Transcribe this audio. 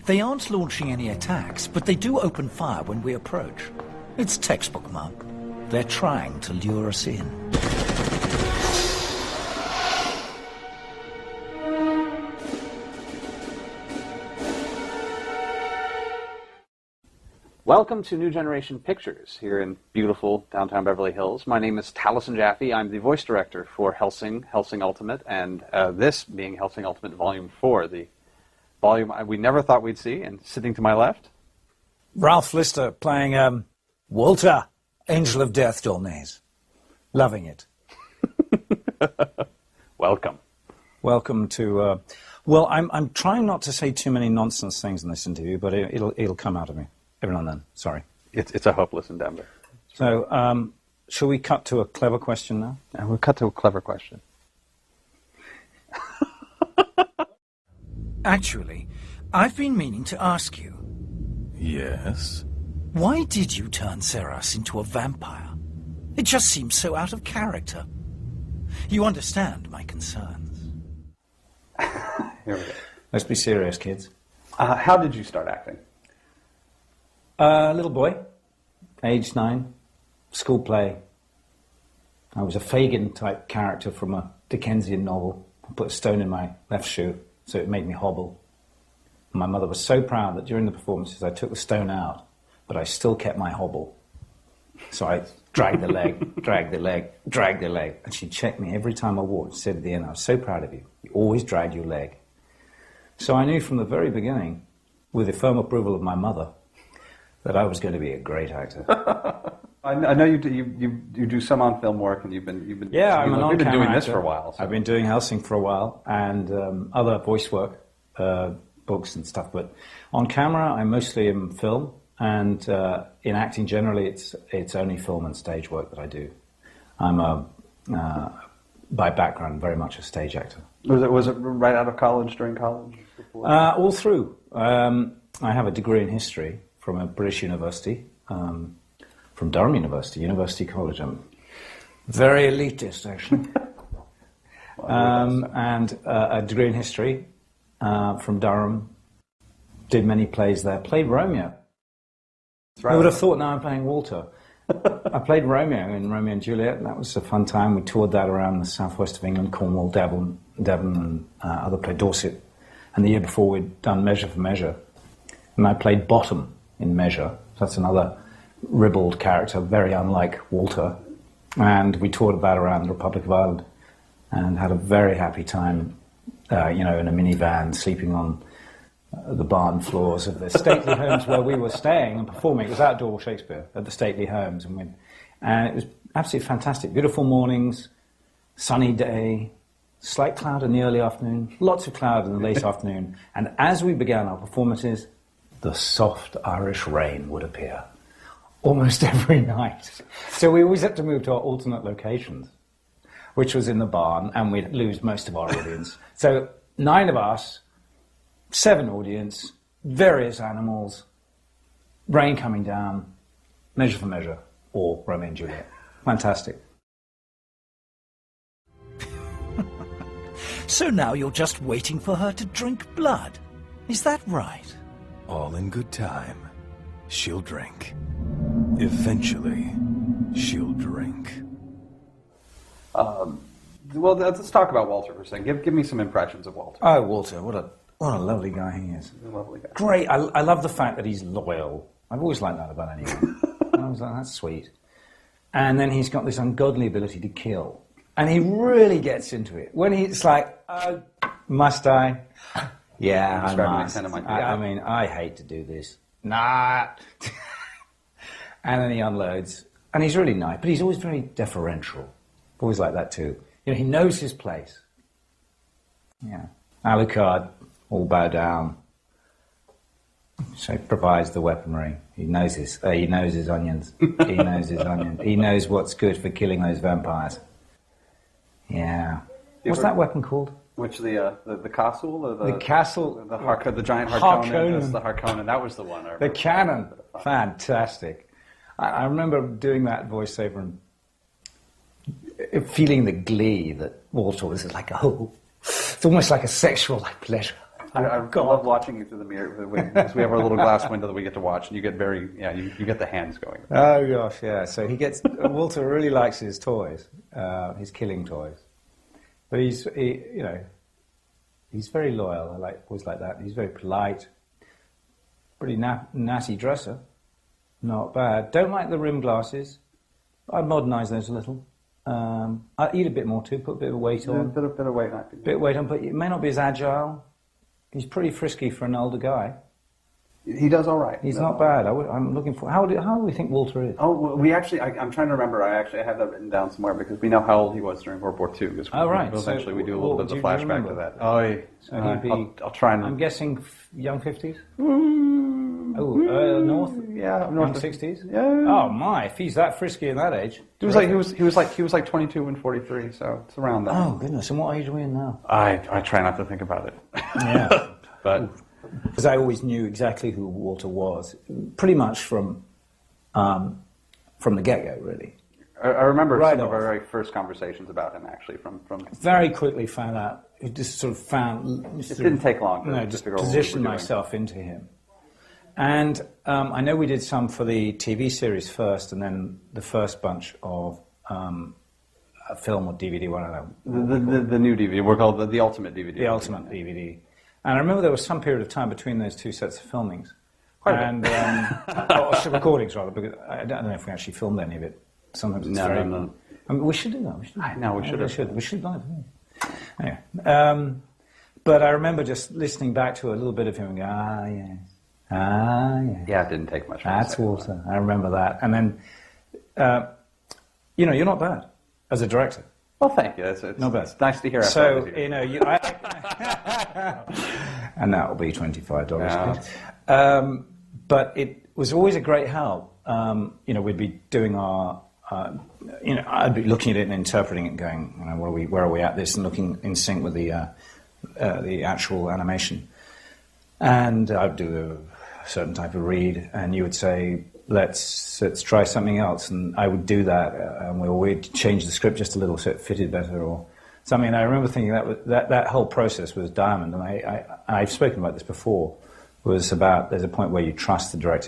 They aren't launching any attacks, but they do open fire when we approach. It's textbook, Mum. They're trying to lure us in. Welcome to New Generation Pictures here in beautiful downtown Beverly Hills. My name is Taliesen Jaffe. I'm the voice director for Hellsing, Hellsing Ultimate, and this being Hellsing Ultimate Volume 4, the volume we never thought we'd see. And sitting to my left, Ralph Lister playing Walter, Angel of Death Dolnays. Loving it. welcome. Welcome to... well, I'm trying not to say too many nonsense things in this interview, but it'll come out of me. Every now and then, sorry. It's a hopeless endeavor. So, shall we cut to a clever question now? We'll cut to a clever question. Actually, I've been meaning to ask you. Yes? Why did you turn Seras into a vampire? It just seems so out of character. You understand my concerns. Here we go. Let's be serious, kids. How did you start acting? Little boy, age 9, school play. I was a Fagin-type character from a Dickensian novel. I put a stone in my left shoe, so it made me hobble. My mother was so proud that during the performances I took the stone out, but I still kept my hobble. So I dragged the leg, dragged the leg, dragged the leg, and she checked me every time I walked. She said at the end, I was so proud of you. You always dragged your leg. So I knew from the very beginning, with the firm approval of my mother, that I was going to be a great actor. I know you do some on-film work, and you've been I'm an on-camera actor. doing this for a while. So. I've been doing Hellsing for a while, and other voice work, books and stuff. But on camera, I mostly am film, and in acting generally, it's only film and stage work that I do. I'm by background very much a stage actor. Was it right out of college, during college? All through. I have a degree in history from a British university, from Durham University, University College. I'm very elitist, actually. And a degree in history from Durham. Did many plays there. Played Romeo. I would have thought now I'm playing Walter. I played Romeo in Romeo and Juliet, and that was a fun time. We toured that around the southwest of England, Cornwall, Devon and other places, Dorset. And the year before we'd done Measure for Measure. And I played Bottom in Measure. That's another ribald character, very unlike Walter. And we toured that around the Republic of Ireland and had a very happy time, in a minivan, sleeping on the barn floors of the stately homes where we were staying and performing. It was outdoor Shakespeare at the stately homes. And it was absolutely fantastic. Beautiful mornings, sunny day, slight cloud in the early afternoon, lots of cloud in the late afternoon. And as we began our performances, the soft Irish rain would appear almost every night. So we always had to move to our alternate locations, which was in the barn, and we'd lose most of our audience. So 9 of us, 7 audience, various animals, rain coming down, Measure for Measure, or Romeo and Juliet. Fantastic. So now you're just waiting for her to drink blood. Is that right? All in good time. She'll drink. Eventually, she'll drink. Well, let's talk about Walter for a second. Give me some impressions of Walter. Oh, Walter, what a lovely guy he is. A lovely guy. Great. I love the fact that he's loyal. I've always liked that about anyone. And I was like, that's sweet. And then he's got this ungodly ability to kill. And he really gets into it. When he's like, must I? Yeah, I must. I mean, I hate to do this. Nah. And then he unloads. And he's really nice, but he's always very deferential. Always like that too. He knows his place. Yeah. Alucard, all bow down. So he provides the weaponry. He knows his onions. He knows his onions. He knows what's good for killing those vampires. Yeah. What's that weapon called? Which the castle or the castle? The giant Harkonnen. That's the Harkonnen. That was the one. The cannon. Fantastic. I remember doing that voiceover and feeling the glee that Walter was like, it's almost like a sexual pleasure. I love watching you through the mirror because we have our little glass window that we get to watch, and you get you get the hands going. Oh gosh, yeah. So Walter really likes his toys, his killing toys, but he's very loyal. Always like that. He's very polite, pretty natty dresser, not bad. Don't like the rim glasses. I'd modernise those a little. I eat a bit more too, put a bit of weight on. A bit of weight. Bit of weight on, but it may not be as agile. He's pretty frisky for an older guy. He does all right. He's not bad. I'm looking for... How do we think Walter is? Oh, we actually... I'm trying to remember. I have that written down somewhere because we know how old he was during World War II. Right. Eventually, we do a little bit of the flashback to that. I'll try and... I'm guessing young 50s? North? Yeah, young 60s? Yeah. Oh my! If he's that frisky at that age, he was like 22 and 43, so it's around that. Oh goodness! And what age are we in now? I try not to think about it. Yeah, but because I always knew exactly who Walter was, pretty much from the get-go, really. I remember some of our very first conversations about him, actually, from very quickly found out. It just sort of found. It didn't take long. Just positioned myself into him. And I know we did some for the TV series first, and then the first bunch of a film or DVD, I don't know. The new DVD, we're called the Ultimate DVD. The Ultimate DVD. And I remember there was some period of time between those two sets of filmings. Recordings, rather, because I don't know if we actually filmed any of it. Sometimes it's no. I mean, we should do that. We should have. We should have done it. Anyway. But I remember just listening back to a little bit of him and going, yes. Yeah, it didn't take much. That's Walter. I remember that. And then, you're not bad as a director. Well, thank you. It's not bad. It's nice to hear. So, and that will be $25. Yeah. But it was always a great help. We'd be doing our, I'd be looking at it and interpreting it and going, where are we at this, and looking in sync with the actual animation. And I'd do a certain type of read, and you would say, let's try something else, and I would do that, and we'd change the script just a little so it fitted better or something. And I remember thinking that whole process was diamond, and I've spoken about this before, was about there's a point where you trust the director.